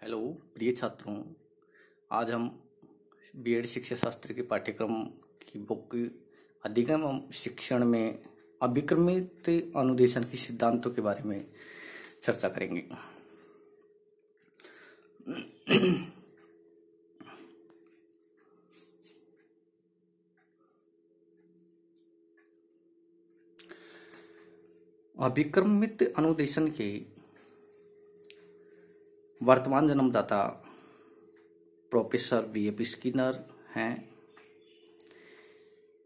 Hello प्रिय छात्रों। आज हम बीएड शिक्षा शास्त्र के पाठ्यक्रम की बुक अधिगम एवं शिक्षण में अभिक्रमित अनुदेशन के सिद्धांतों के बारे में चर्चा करेंगे। अभिक्रमित अनुदेशन के वर्तमान जन्मदाता प्रोफेसर वी एफ स्किनर हैं,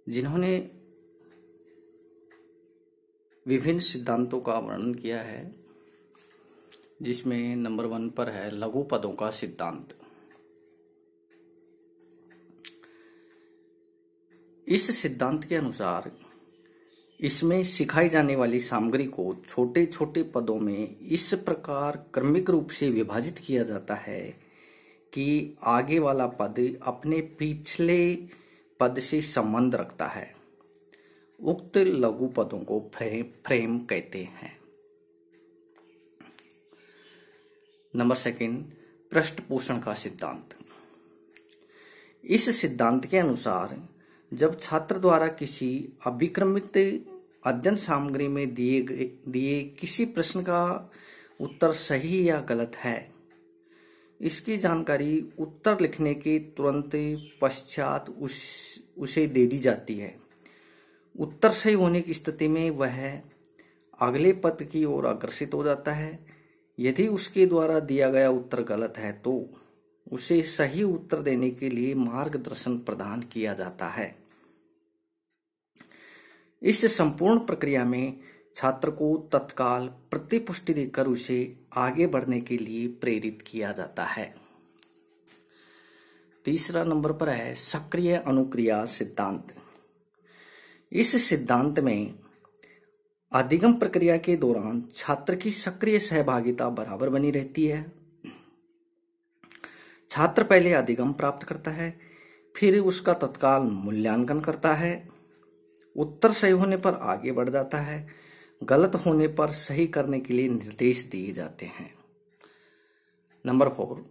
जिन्होंने विभिन्न सिद्धांतों का वर्णन किया है, जिसमें नंबर 1 पर है लघु पदों का सिद्धांत। इस सिद्धांत के अनुसार इसमें सिखाई जाने वाली सामग्री को छोटे छोटे पदों में इस प्रकार क्रमिक रूप से विभाजित किया जाता है कि आगे वाला पद अपने पिछले पद से संबंध रखता है। उक्त लघु पदों को फ्रेम कहते हैं। नंबर 2, पृष्ठपोषण का सिद्धांत। इस सिद्धांत के अनुसार जब छात्र द्वारा किसी अभिक्रमित अध्ययन सामग्री में दिए किसी प्रश्न का उत्तर सही या गलत है, इसकी जानकारी उत्तर लिखने के तुरंत पश्चात उसे दे दी जाती है। उत्तर सही होने की स्थिति में वह अगले पद की ओर अग्रसित हो जाता है। यदि उसके द्वारा दिया गया उत्तर गलत है तो उसे सही उत्तर देने के लिए मार्गदर्शन प्रदान किया जाता है। इस संपूर्ण प्रक्रिया में छात्र को तत्काल प्रतिपुष्टि देकर उसे आगे बढ़ने के लिए प्रेरित किया जाता है। तीसरा नंबर पर है सक्रिय अनुक्रिया सिद्धांत। इस सिद्धांत में अधिगम प्रक्रिया के दौरान छात्र की सक्रिय सहभागिता बराबर बनी रहती है। छात्र पहले अधिगम प्राप्त करता है, फिर उसका तत्काल मूल्यांकन करता है। उत्तर सही होने पर आगे बढ़ जाता है, गलत होने पर सही करने के लिए निर्देश दिए जाते हैं। नंबर 4,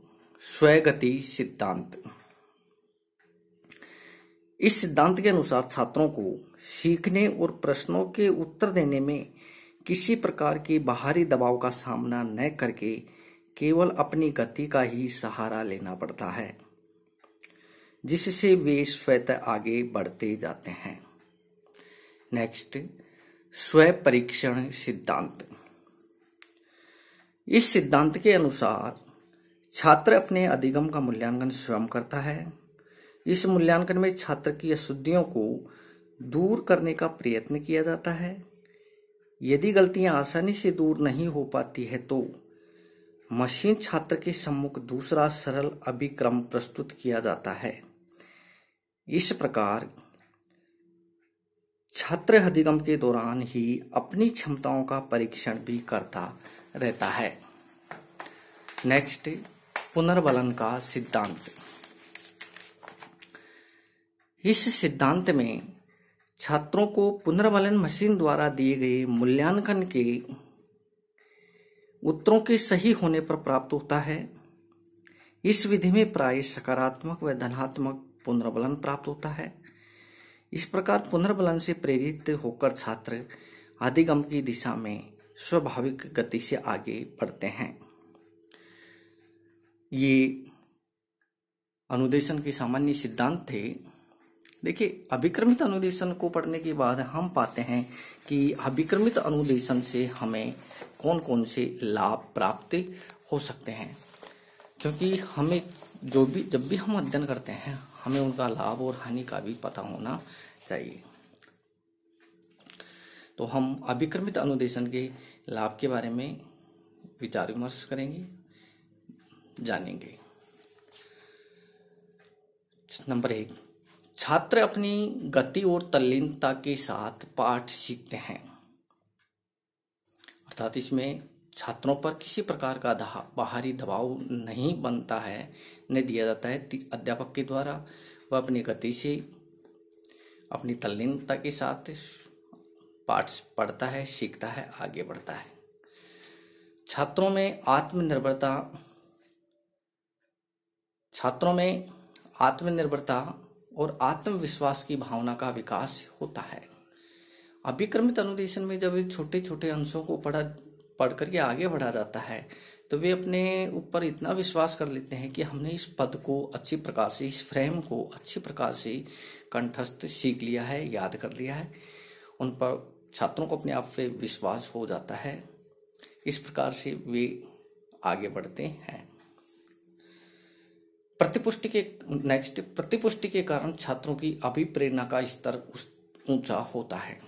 स्वगति सिद्धांत। इस सिद्धांत के अनुसार छात्रों को सीखने और प्रश्नों के उत्तर देने में किसी प्रकार के बाहरी दबाव का सामना न करके केवल अपनी गति का ही सहारा लेना पड़ता है, जिससे वे स्वतः आगे बढ़ते जाते हैं। नेक्स्ट, स्व परीक्षण सिद्धांत। इस सिद्धांत के अनुसार छात्र अपने अधिगम का मूल्यांकन स्वयं करता है। इस मूल्यांकन में छात्र की अशुद्धियों को दूर करने का प्रयत्न किया जाता है। यदि गलतियां आसानी से दूर नहीं हो पाती है तो मशीन छात्र के सम्मुख दूसरा सरल अभिक्रम प्रस्तुत किया जाता है। इस प्रकार छात्र अधिगम के दौरान ही अपनी क्षमताओं का परीक्षण भी करता रहता है। नेक्स्ट, पुनर्बलन का सिद्धांत। इस सिद्धांत में छात्रों को पुनर्बलन मशीन द्वारा दिए गए मूल्यांकन के उत्तरों के सही होने पर प्राप्त होता है। इस विधि में प्राय सकारात्मक व धनात्मक पुनर्बलन प्राप्त होता है। इस प्रकार पुनर्बलन से प्रेरित होकर छात्र अधिगम की दिशा में स्वाभाविक गति से आगे बढ़ते हैं। ये अनुदेशन के सामान्य सिद्धांत थे। देखिए, अभिक्रमित अनुदेशन को पढ़ने के बाद हम पाते हैं कि अभिक्रमित अनुदेशन से हमें कौन कौन से लाभ प्राप्त हो सकते हैं, क्योंकि हमें जब भी हम अध्ययन करते हैं हमें उनका लाभ और हानि का भी पता होना चाहिए। तो हम अभिक्रमित अनुदेशन के लाभ के बारे में विचार विमर्श करेंगे, जानेंगे। नंबर 1, छात्र अपनी गति और तल्लीनता के साथ पाठ सीखते हैं। अर्थात इसमें छात्रों पर किसी प्रकार का बाहरी दबाव नहीं बनता है, न दिया जाता है। अध्यापक के द्वारा वह अपनी गति से अपनी तल्लीनता के साथ पाठ पढ़ता है, सीखता है, आगे बढ़ता है। छात्रों में आत्मनिर्भरता छात्रों में आत्मनिर्भरता और आत्मविश्वास की भावना का विकास होता है। अभिक्रमित अनुदेशन में जब छोटे छोटे अंशों को पढ़ करके आगे बढ़ा जाता है तो वे अपने ऊपर इतना विश्वास कर लेते हैं कि हमने इस पद को अच्छी प्रकार से, इस फ्रेम को अच्छी प्रकार से कंठस्थ सीख लिया है, याद कर लिया है। उन पर छात्रों को अपने आप पे विश्वास हो जाता है। इस प्रकार से वे आगे बढ़ते हैं। प्रतिपुष्टि के कारण छात्रों की अभिप्रेरणा का स्तर ऊंचा होता है।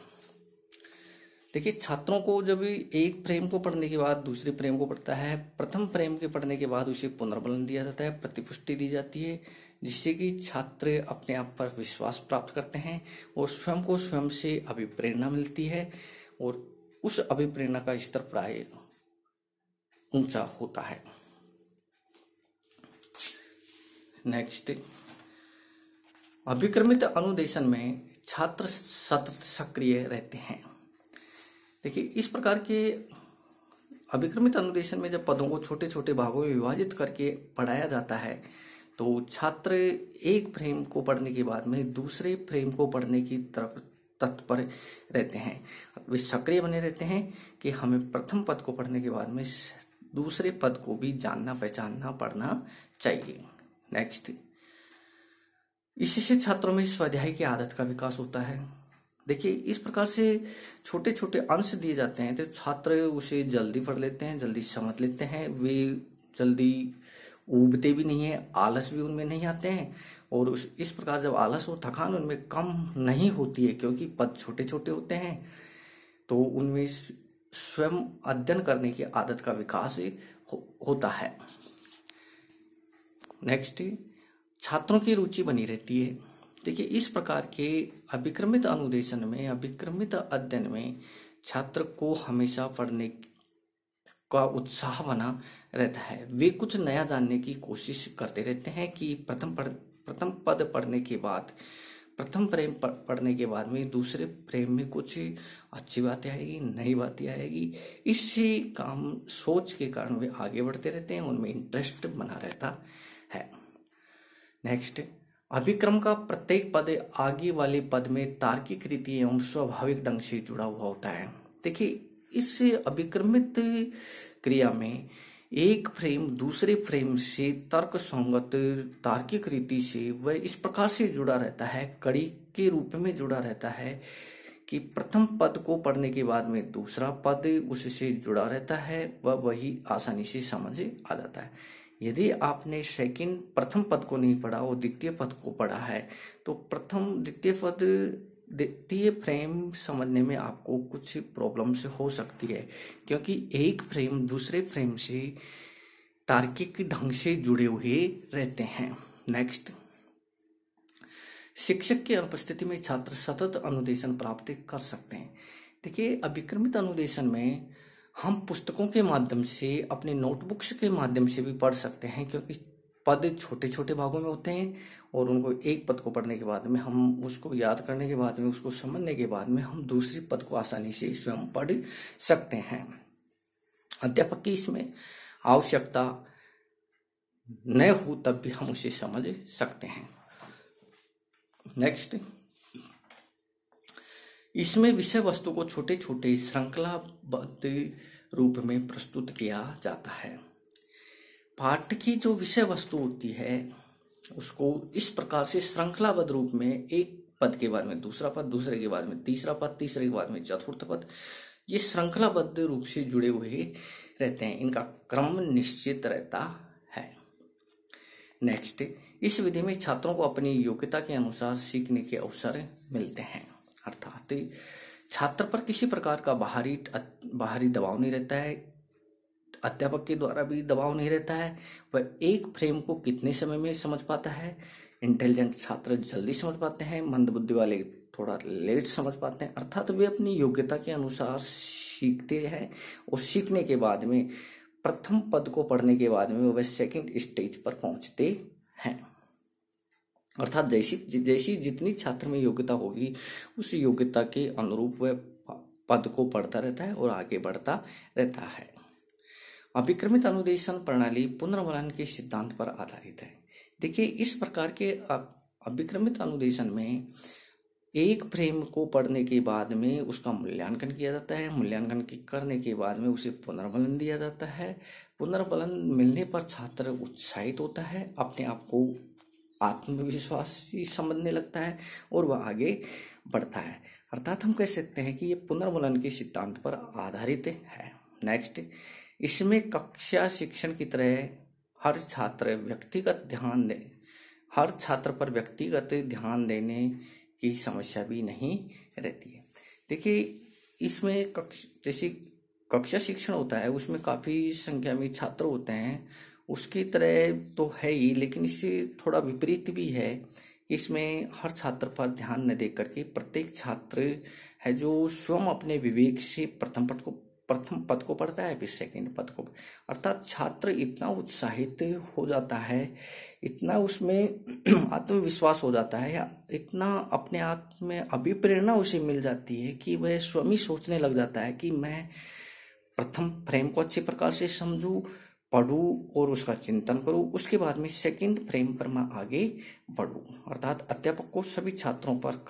देखिए, छात्रों को जब एक फ्रेम को पढ़ने के बाद दूसरे फ्रेम को पढ़ता है, प्रथम फ्रेम के पढ़ने के बाद उसे पुनर्बलन दिया जाता है, प्रतिपुष्टि दी जाती है, जिससे कि छात्र अपने आप पर विश्वास प्राप्त करते हैं और स्वयं को स्वयं से अभिप्रेरणा मिलती है और उस अभिप्रेरणा का स्तर प्राय ऊंचा होता है। नेक्स्ट, अभिक्रमित अनुदेशन में छात्र सतत सक्रिय रहते हैं। देखिए, इस प्रकार के अभिक्रमित अनुदेशन में जब पदों को छोटे छोटे भागों में विभाजित करके पढ़ाया जाता है तो छात्र एक फ्रेम को पढ़ने के बाद में दूसरे फ्रेम को पढ़ने की तरफ तत्पर रहते हैं। वे सक्रिय बने रहते हैं कि हमें प्रथम पद को पढ़ने के बाद में दूसरे पद को भी जानना, पहचानना, पढ़ना चाहिए। नेक्स्ट, इससे छात्रों में स्वाध्याय की आदत का विकास होता है। देखिए, इस प्रकार से छोटे छोटे अंश दिए जाते हैं तो छात्र उसे जल्दी पढ़ लेते हैं, जल्दी समझ लेते हैं। वे जल्दी ऊबते भी नहीं है, आलस भी उनमें नहीं आते हैं और इस प्रकार जब आलस और थकान उनमें कम नहीं होती है, क्योंकि पद छोटे छोटे होते हैं, तो उनमें स्वयं अध्ययन करने की आदत का विकास होता है। नेक्स्ट, छात्रों की रुचि बनी रहती है। देखिए, इस प्रकार के अभिक्रमित अनुदेशन में, अभिक्रमित अध्ययन में छात्र को हमेशा पढ़ने का उत्साह बना रहता है। वे कुछ नया जानने की कोशिश करते रहते हैं कि प्रथम पद पढ़ने के बाद, प्रथम फ्रेम पढ़ने के बाद में दूसरे फ्रेम में कुछ अच्छी बातें आएगी, नई बातें आएगी। इसी काम सोच के कारण वे आगे बढ़ते रहते हैं, उनमें इंटरेस्ट बना रहता है। नेक्स्ट, अभिक्रम का प्रत्येक पद आगे वाले पद में तार्किक रीति एवं स्वाभाविक ढंग से जुड़ा हुआ होता है। देखिए, इस अभिक्रमित क्रिया में एक फ्रेम दूसरे फ्रेम से तर्क संगत तार्किक रीति से वह इस प्रकार से जुड़ा रहता है, कड़ी के रूप में जुड़ा रहता है कि प्रथम पद को पढ़ने के बाद में दूसरा पद उससे जुड़ा रहता है, वह वही आसानी से समझ आ जाता है। यदि आपने प्रथम पद को नहीं पढ़ा और द्वितीय पद को पढ़ा है तो द्वितीय फ्रेम समझने में आपको कुछ प्रॉब्लम्स हो सकती है, क्योंकि एक फ्रेम दूसरे फ्रेम से तार्किक ढंग से जुड़े हुए रहते हैं। नेक्स्ट, शिक्षक की अनुपस्थिति में छात्र सतत अनुदेशन प्राप्त कर सकते हैं। देखिए, अभिक्रमित अनुदेशन में हम पुस्तकों के माध्यम से, अपने नोटबुक्स के माध्यम से भी पढ़ सकते हैं, क्योंकि पद छोटे छोटे भागों में होते हैं और उनको एक पद को पढ़ने के बाद में, हम उसको याद करने के बाद में, उसको समझने के बाद में हम दूसरी पद को आसानी से स्वयं पढ़ सकते हैं। अध्यापक की इसमें आवश्यकता न हो तब भी हम उसे समझ सकते हैं। नेक्स्ट, इसमें विषय वस्तु को छोटे छोटे श्रृंखलाबद्ध रूप में प्रस्तुत किया जाता है। पाठ की जो विषय वस्तु होती है उसको इस प्रकार से श्रृंखलाबद्ध रूप में, एक पद के बाद में दूसरा पद, दूसरे के बाद में तीसरा पद, तीसरे के बाद में चतुर्थ पद, ये श्रृंखलाबद्ध रूप से जुड़े हुए रहते हैं, इनका क्रम निश्चित रहता है। नेक्स्ट, इस विधि में छात्रों को अपनी योग्यता के अनुसार सीखने के अवसर मिलते हैं, अर्थात छात्र पर किसी प्रकार का बाहरी दबाव नहीं रहता है, अध्यापक के द्वारा भी दबाव नहीं रहता है। वह एक फ्रेम को कितने समय में समझ पाता है। इंटेलिजेंट छात्र जल्दी समझ पाते हैं, मंदबुद्धि वाले थोड़ा लेट समझ पाते हैं, अर्थात वे अपनी योग्यता के अनुसार सीखते हैं और सीखने के बाद में प्रथम पद को पढ़ने के बाद में वह सेकंड स्टेज पर पहुंचते हैं। अर्थात जैसी जितनी छात्र में योग्यता होगी उस योग्यता के अनुरूप वह पद को पढ़ता रहता है और आगे बढ़ता रहता है। अभिक्रमित अनुदेशन प्रणाली पुनर्मनन के सिद्धांत पर आधारित है। देखिए, इस प्रकार के अभिक्रमित अनुदेशन में एक फ्रेम को पढ़ने के बाद में उसका मूल्यांकन किया जाता है। मूल्यांकन करने के बाद में उसे पुनर्बलन दिया जाता है। पुनर्बलन मिलने पर छात्र उत्साहित होता है, अपने आप को आत्मविश्वासी समझने लगता है और वह आगे बढ़ता है। अर्थात हम कह सकते हैं कि ये पुनर्बलन के सिद्धांत पर आधारित है। नेक्स्ट, इसमें कक्षा शिक्षण की तरह हर छात्र पर व्यक्तिगत ध्यान देने की समस्या भी नहीं रहती है। देखिए, इसमें जैसे कक्षा शिक्षण होता है उसमें काफ़ी संख्या में छात्र होते हैं, उसकी तरह तो है ही, लेकिन इससे थोड़ा विपरीत भी है। इसमें हर छात्र पर ध्यान न दे करके प्रत्येक छात्र है जो स्वयं अपने विवेक से प्रथम पद को पढ़ता है, फिर सेकंड पद को। अर्थात छात्र इतना उत्साहित हो जाता है, इतना उसमें आत्मविश्वास हो जाता है, या इतना अपने आप में अभिप्रेरणा उसे मिल जाती है कि वह स्वयं ही सोचने लग जाता है कि मैं प्रथम फ्रेम को अच्छे प्रकार से समझूं, पढ़ूं और उसका चिंतन करूं, उसके बाद में सेकंड फ्रेम पर मैं आगे बढ़ूं। अर्थात अध्यापक को सभी छात्रों पर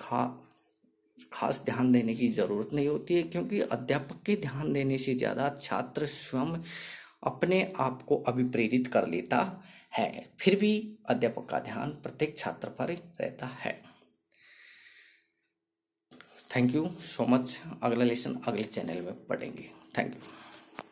खास ध्यान देने की जरूरत नहीं होती है, क्योंकि अध्यापक के ध्यान देने से ज्यादा छात्र स्वयं अपने आप को अभिप्रेरित कर लेता है। फिर भी अध्यापक का ध्यान प्रत्येक छात्र पर रहता है। Thank you so much. अगला लेसन अगले चैनल में पढ़ेंगे। Thank you.